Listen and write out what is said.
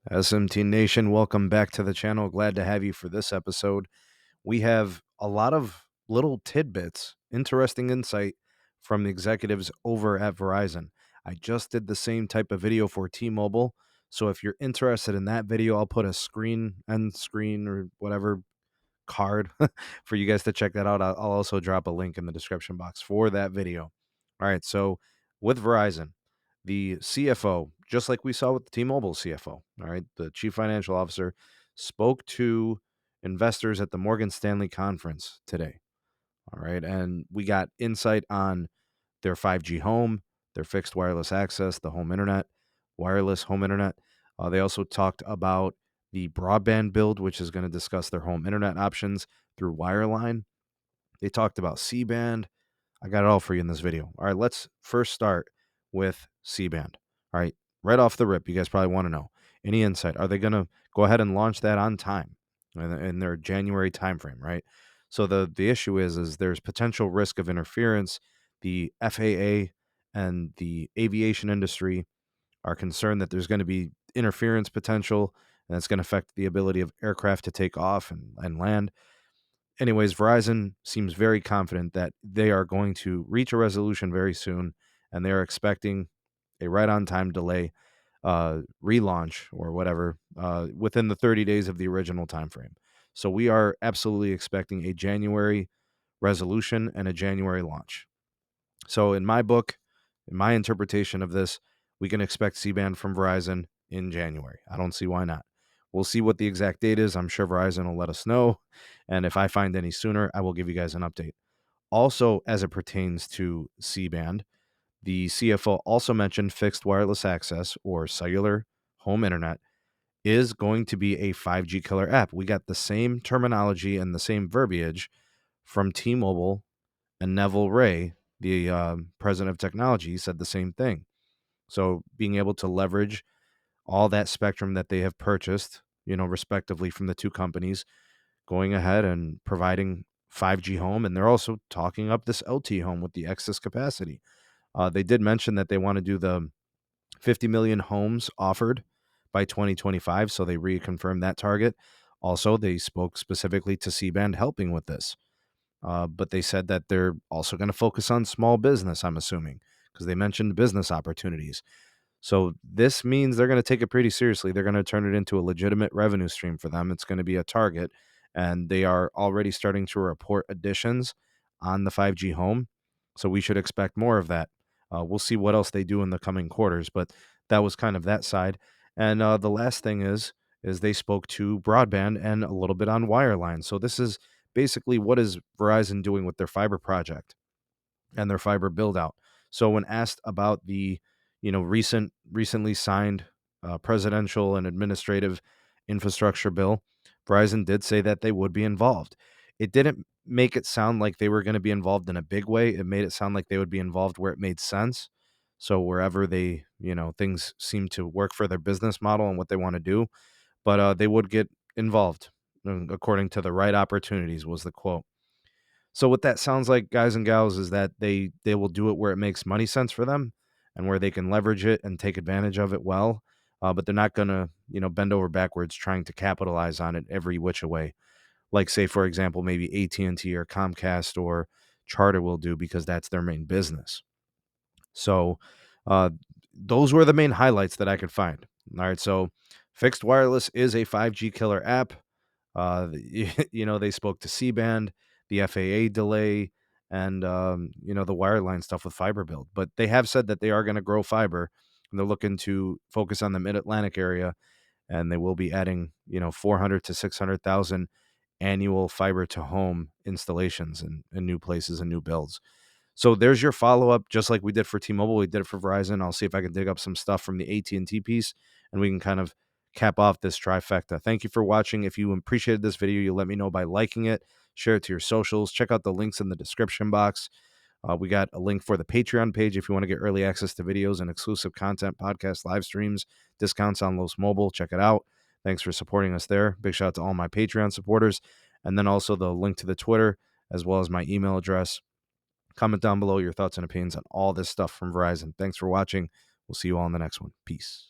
SMT Nation, welcome back to the channel. Glad to have you for this episode. We have a lot of little tidbits, interesting insight from the executives over at Verizon. I just did the same type of video for T-Mobile, so if you're interested in that video, I'll put a end screen or whatever card for you guys to check that out. I'll also drop a link in the description box for that video. All right, so with Verizon, the CFO, just like we saw with the T-Mobile CFO, all right, the chief financial officer spoke to investors at the Morgan Stanley conference today. All right, and we got insight on their 5G home, their fixed wireless access, the home internet, wireless home internet. They also talked about the broadband build, which is going to discuss their home internet options through wireline. They talked about C Band. I got it all for you in this video. All right, let's first start with C Band. All right, right off the rip, you guys probably want to know any insight. Are they going to go ahead and launch that on time in their January timeframe? Right. So the issue is there's potential risk of interference. The FAA and the aviation industry are concerned that there's going to be interference potential, and it's going to affect the ability of aircraft to take off and land. Anyways, Verizon seems very confident that they are going to reach a resolution very soon, and they are expecting a right on time delay relaunch or whatever within the 30 days of the original time frame. So we are absolutely expecting a January resolution and a January launch. So in my book, in my interpretation of this, we can expect C-band from Verizon in January. I don't see why not. We'll see what the exact date is. I'm sure Verizon will let us know. And if I find any sooner, I will give you guys an update. Also, as it pertains to C-band, the CFO also mentioned fixed wireless access or cellular home internet is going to be a 5G killer app. We got the same terminology and the same verbiage from T-Mobile, and Neville Ray, the president of technology, said the same thing. So being able to leverage all that spectrum that they have purchased, respectively from the two companies, going ahead and providing 5G home, and they're also talking up this LT home with the excess capacity. They did mention that they want to do the 50 million homes offered by 2025, so they reconfirmed that target. Also, they spoke specifically to C-band helping with this. But they said that they're also going to focus on small business, I'm assuming, because they mentioned business opportunities. So this means they're going to take it pretty seriously. They're going to turn it into a legitimate revenue stream for them. It's going to be a target, and they are already starting to report additions on the 5G home. So we should expect more of that. We'll see what else they do in the coming quarters, but that was kind of that side. And the last thing is they spoke to broadband and a little bit on wireline. So this is basically what is Verizon doing with their fiber project and their fiber build out. So when asked about the, recently signed presidential and administrative infrastructure bill, Verizon did say that they would be involved. It didn't make it sound like they were going to be involved in a big way. It made it sound like they would be involved where it made sense. So wherever they, things seem to work for their business model and what they want to do, but they would get involved according to the right opportunities was the quote. So what that sounds like, guys and gals, is that they will do it where it makes money sense for them and where they can leverage it and take advantage of it well. But they're not gonna, bend over backwards trying to capitalize on it every which way. Like, say, for example, maybe AT&T or Comcast or Charter will do because that's their main business. So uh, those were the main highlights that I could find. All right, so fixed wireless is a 5G killer app. They spoke to C-band, the FAA delay, and the wireline stuff with fiber build. But they have said that they are going to grow fiber, and they're looking to focus on the Mid-Atlantic area, and they will be adding 400 to 600,000 annual fiber to home installations in new places and new builds. So there's your follow-up, just like we did for T-Mobile. We did it for Verizon. I'll see if I can dig up some stuff from the AT&T piece, and we can kind of cap off this trifecta. Thank you for watching. If you appreciated this video, you let me know by liking it, share it to your socials. Check out the links in the description box. We got a link for the Patreon page if you want to get early access to videos and exclusive content, podcast, live streams, discounts on Los Mobile. Check it out. Thanks for supporting us there. Big shout out to all my Patreon supporters. And then also the link to the Twitter, as well as my email address. Comment down below your thoughts and opinions on all this stuff from Verizon. Thanks for watching. We'll see you all in the next one. Peace.